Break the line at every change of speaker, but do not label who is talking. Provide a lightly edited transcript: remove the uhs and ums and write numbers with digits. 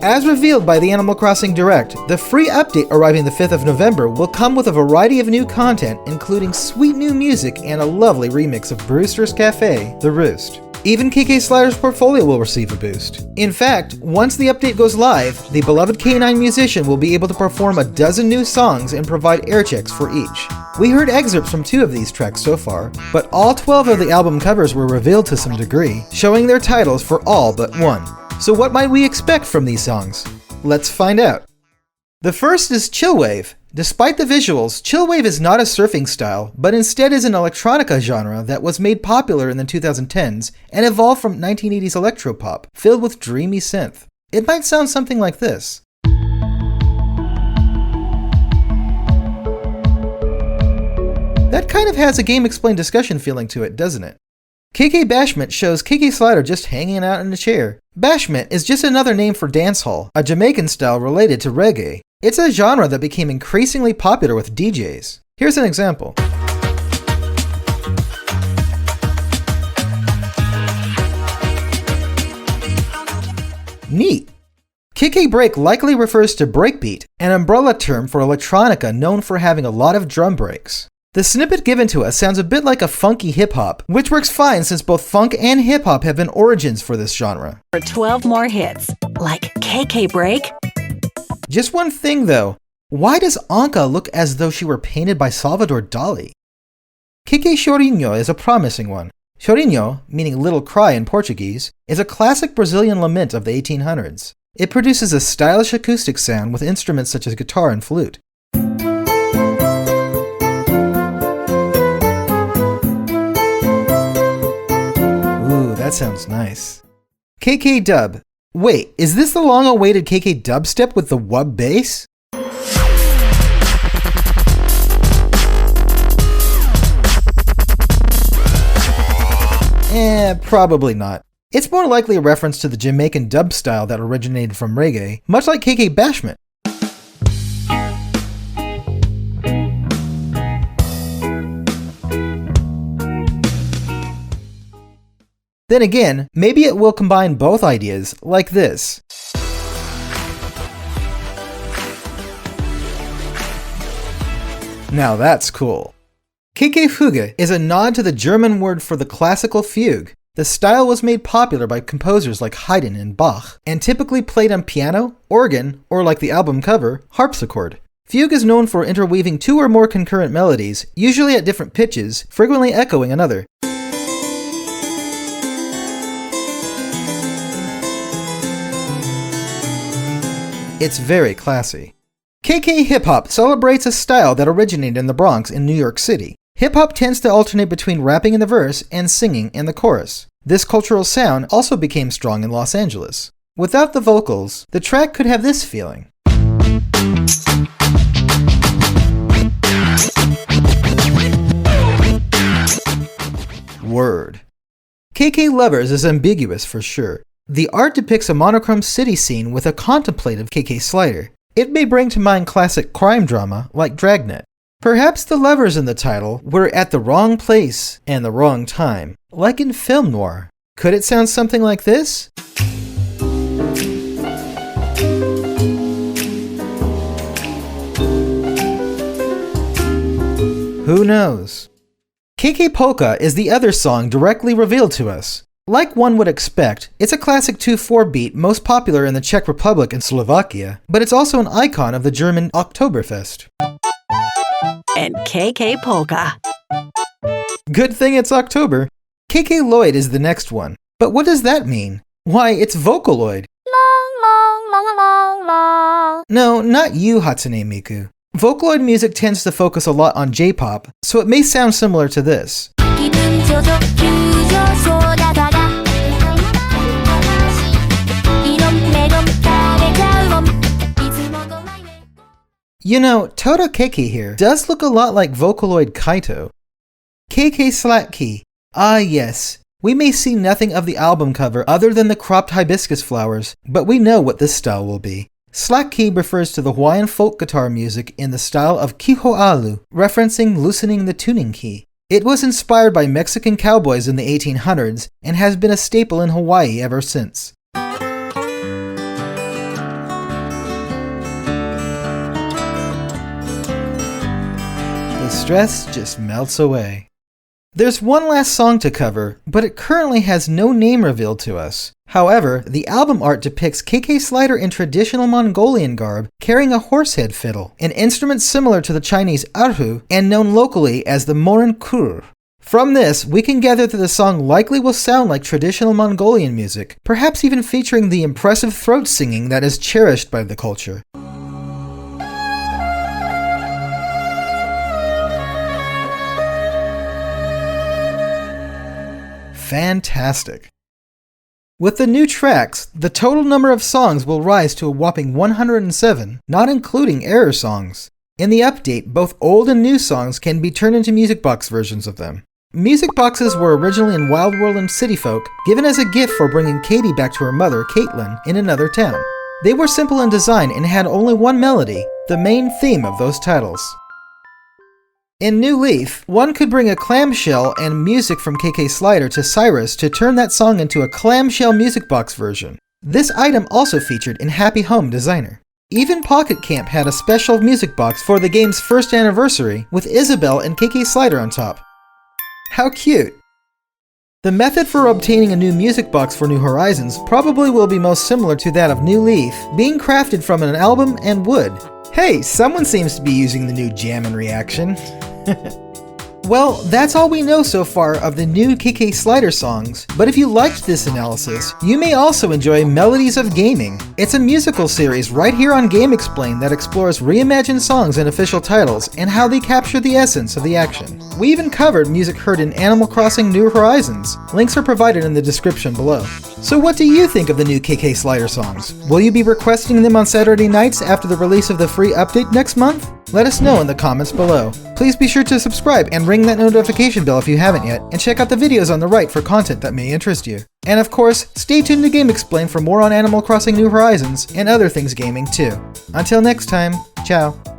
As revealed by the Animal Crossing Direct, the free update arriving the 5th of November will come with a variety of new content, including sweet new music and a lovely remix of Brewster's Cafe, The Roost. Even KK Slider's portfolio will receive a boost. In fact, once the update goes live, the beloved canine musician will be able to perform a dozen new songs and provide air checks for each. We heard excerpts from 2 of these tracks so far, but all 12 of the album covers were revealed to some degree, showing their titles for all but one. So what might we expect from these songs? Let's find out. The first is Chillwave. Despite the visuals, Chillwave is not a surfing style, but instead is an electronica genre that was made popular in the 2010s and evolved from 1980s electropop, filled with dreamy synth. It might sound something like this. That kind of has a GameXplain discussion feeling to it, doesn't it? KK Bashment shows KK Slider just hanging out in a chair. Bashment is just another name for dancehall, a Jamaican style related to reggae. It's a genre that became increasingly popular with DJs. Here's an example. Neat. KK Break likely refers to breakbeat, an umbrella term for electronica known for having a lot of drum breaks. The snippet given to us sounds a bit like a funky hip-hop, which works fine since both funk and hip-hop have been origins for this genre.
For 12 more hits, like KK Break.
Just one thing though, why does Anka look as though she were painted by Salvador Dali? KK Chorinho is a promising one. Chorinho, meaning little cry in Portuguese, is a classic Brazilian lament of the 1800s. It produces a stylish acoustic sound with instruments such as guitar and flute. That sounds nice. KK Dub. Wait, is this the long-awaited KK dubstep with the wub bass? Probably not. It's more likely a reference to the Jamaican dub style that originated from reggae, much like KK Bashment. Then again, maybe it will combine both ideas, like this. Now that's cool. KK Fuge is a nod to the German word for the classical fugue. The style was made popular by composers like Haydn and Bach, and typically played on piano, organ, or like the album cover, harpsichord. Fugue is known for interweaving 2 or more concurrent melodies, usually at different pitches, frequently echoing another. It's very classy. KK Hip-Hop celebrates a style that originated in the Bronx in New York City. Hip-hop tends to alternate between rapping in the verse and singing in the chorus. This cultural sound also became strong in Los Angeles. Without the vocals, the track could have this feeling. Word. KK Lovers is ambiguous for sure. The art depicts a monochrome city scene with a contemplative KK Slider. It may bring to mind classic crime drama like Dragnet. Perhaps the lovers in the title were at the wrong place and the wrong time, like in film noir. Could it sound something like this? Who knows? KK Polka is the other song directly revealed to us. Like one would expect, it's a classic 2/4 beat most popular in the Czech Republic and Slovakia, but it's also an icon of the German Oktoberfest.
And KK Polka.
Good thing it's October. KK Lloyd is the next one. But what does that mean? Why, it's Vocaloid.
Long.
No, not you, Hatsune Miku. Vocaloid music tends to focus a lot on J-pop, so it may sound similar to this. You know, Toto Keki here does look a lot like Vocaloid Kaito. KK Slack Key. Ah yes, we may see nothing of the album cover other than the cropped hibiscus flowers, but we know what this style will be. Slack key refers to the Hawaiian folk guitar music in the style of kiho'alu, referencing loosening the tuning key. It was inspired by Mexican cowboys in the 1800s and has been a staple in Hawaii ever since. stress just melts away. There's one last song to cover, but it currently has no name revealed to us. However, the album art depicts KK Slider in traditional Mongolian garb, carrying a horsehead fiddle, an instrument similar to the Chinese erhu and known locally as the morin kur. From this, we can gather that the song likely will sound like traditional Mongolian music, perhaps even featuring the impressive throat singing that is cherished by the culture. Fantastic. With the new tracks, the total number of songs will rise to a whopping 107, not including error songs. In the update, both old and new songs can be turned into music box versions of them. Music boxes were originally in Wild World and City Folk, given as a gift for bringing Katie back to her mother, Caitlin, in another town. They were simple in design and had only one melody, the main theme of those titles. In New Leaf, one could bring a clamshell and music from KK Slider to Cyrus to turn that song into a clamshell music box version. This item also featured in Happy Home Designer. Even Pocket Camp had a special music box for the game's first anniversary, with Isabelle and KK Slider on top. How cute! The method for obtaining a new music box for New Horizons probably will be most similar to that of New Leaf, being crafted from an album and wood. Hey, someone seems to be using the new Jammin' reaction. Well, that's all we know so far of the new KK Slider songs, but if you liked this analysis, you may also enjoy Melodies of Gaming. It's a musical series right here on GameXplain that explores reimagined songs and official titles, and how they capture the essence of the action. We even covered music heard in Animal Crossing New Horizons. Links are provided in the description below. So what do you think of the new KK Slider songs? Will you be requesting them on Saturday nights after the release of the free update next month? Let us know in the comments below. Please be sure to subscribe and ring that notification bell if you haven't yet, and check out the videos on the right for content that may interest you. And of course, stay tuned to GameXplain for more on Animal Crossing New Horizons and other things gaming too. Until next time, ciao.